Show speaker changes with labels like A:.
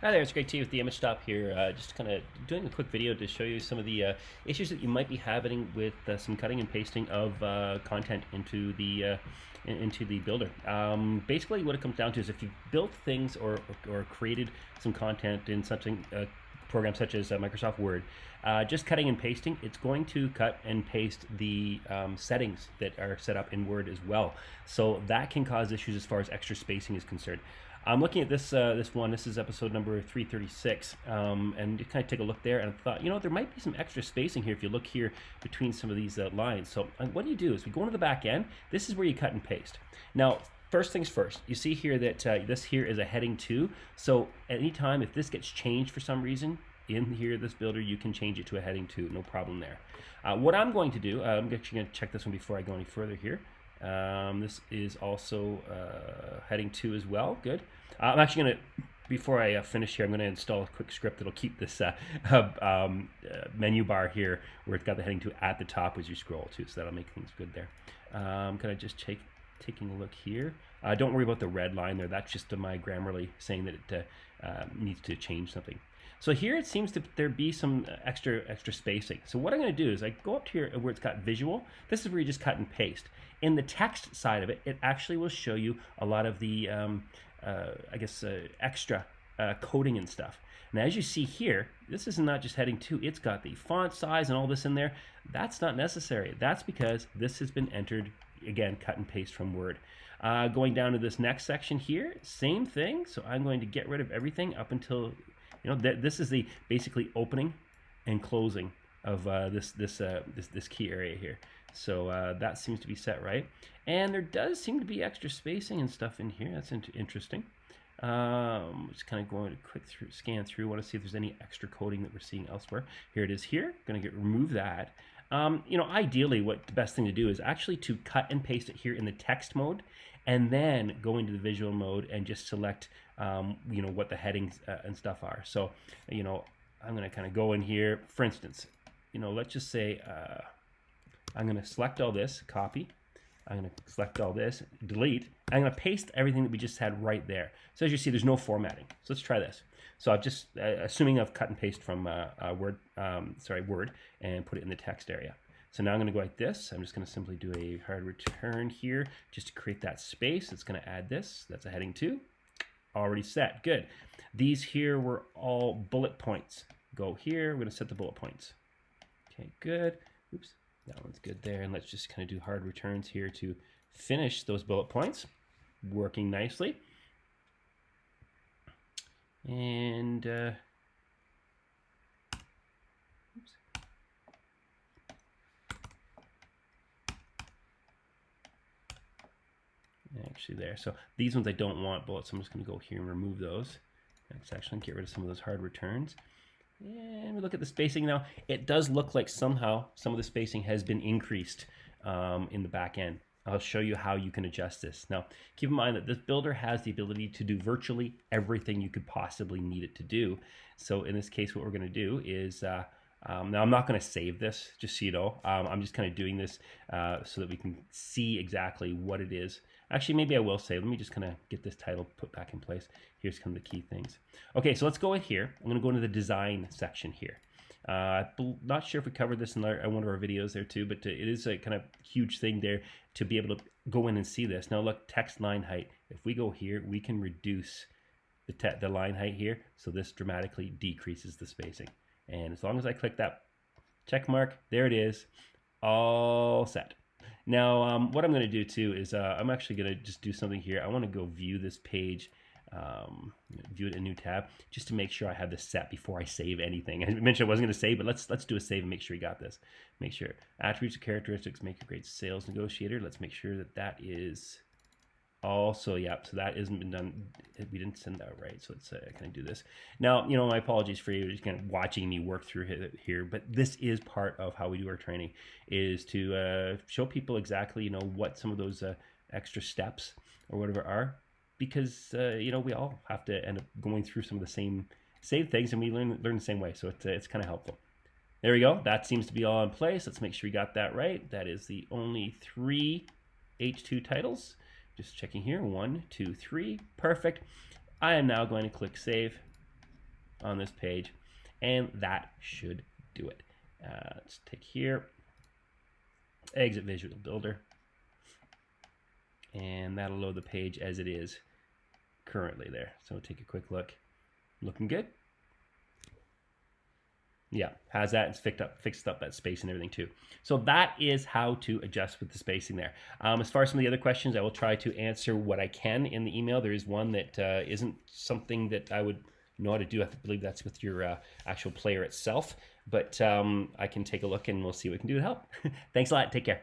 A: Hi there, it's Greg T with the Image Stop here. Just kind of doing a quick video to show you some of the issues that you might be having with some cutting and pasting of content into the builder. Basically, what it comes down to is if you've built things or created some content in something program such as Microsoft Word, just cutting and pasting, it's going to cut and paste the settings that are set up in Word as well. So that can cause issues as far as extra spacing is concerned. I'm looking at this one. This is episode number 336, and you kind of take a look there, and I thought, there might be some extra spacing here if you look here between some of these lines. So what do is we go into the back end. This is where you cut and paste. Now, first things first, you see here that this here is a heading 2. So at any time, if this gets changed for some reason in here, this builder, you can change it to a heading 2, no problem there. What I'm going to do, I'm actually going to check this one before I go any further here. This is also heading 2 as well. Good. I'm actually going to, before I finish here, I'm going to install a quick script that'll keep this menu bar here where it's got the heading 2 at the top as you scroll too, so that'll make things good there. Kind of just taking a look here. Don't worry about the red line there. That's just my Grammarly saying that it needs to change something. So here it seems to there be some extra spacing. So what I'm going to do is I go up to here where it's got visual. This is where you just cut and paste. In the text side of it, it actually will show you a lot of the extra coding and stuff. Now, as you see here, this is not just heading 2. It's got the font size and all this in there. That's not necessary. That's because this has been entered, again, cut and paste from Word. Going down to this next section here, same thing. So I'm going to get rid of everything up until, this is the basically opening and closing of this key area here. So that seems to be set right. And there does seem to be extra spacing and stuff in here. That's interesting. Just kind of going to scan through. Want to see if there's any extra coding that we're seeing elsewhere. Here it is here. Going to remove that. Ideally what the best thing to do is actually to cut and paste it here in the text mode and then go into the visual mode and just select what the headings and stuff are. So I'm going to kind of go in here. For instance, let's just say I'm going to select all this, copy. I'm going to select all this, delete. I'm going to paste everything that we just had right there. So as you see, there's no formatting. So let's try this. So I've just, assuming I've cut and paste from Word, and put it in the text area. So now I'm going to go like this. I'm just going to simply do a hard return here just to create that space. It's going to add this. That's a heading 2. Already set. Good. These here were all bullet points. Go here. We're going to set the bullet points. Okay, good. Oops. That one's good there. And let's just kind of do hard returns here to finish those bullet points. Working nicely. And oops. Actually there. So these ones I don't want bullets. So I'm just going to go here and remove those. Let's actually get rid of some of those hard returns. And we look at the spacing now. It does look like somehow some of the spacing has been increased in the back end. I'll show you how you can adjust this. Now, keep in mind that this builder has the ability to do virtually everything you could possibly need it to do. So in this case, what we're going to do is, now I'm not going to save this, just so you know. I'm just kind of doing this so that we can see exactly what it is. Actually, maybe I will save. Let me just kind of get this title put back in place. Here's kind of the key things. Okay, so let's go in here. I'm going to go into the design section here. Not sure if we covered this in one of our videos there too, but it is a kind of huge thing there to be able to go in and see this. Now look, text line height. If we go here, we can reduce the line height here, so this dramatically decreases the spacing. And as long as I click that check mark, there it is, all set. Now, what I'm going to do too is I'm actually going to just do something here. I want to go view this page, view it in a new tab, just to make sure I have this set before I save anything. I mentioned I wasn't going to save, but let's do a save and make sure you got this. Make sure attributes and characteristics make a great sales negotiator. Let's make sure that that is also, yep, so that hasn't been done. We didn't send that right, so let's kind of do this. Now, my apologies for you just kind of watching me work through here, but this is part of how we do our training, is to show people exactly, what some of those extra steps or whatever are, because, we all have to end up going through some of the same things, and we learn the same way, so it's kind of helpful. There we go. That seems to be all in place. Let's make sure we got that right. That is the only 3 H2 titles. Just checking here, 1, 2, 3, perfect. I am now going to click save. on this page, and that should do it. Let's take here, exit Visual Builder, and that'll load the page as it is currently there. So we'll take a quick look. Looking good. Yeah, has that. It's fixed up that space and everything too. So that is how to adjust with the spacing there. As far as some of the other questions, I will try to answer what I can in the email. There is one that isn't something that I would know how to do. I believe that's with your actual player itself. But I can take a look and we'll see what we can do to help. Thanks a lot. Take care.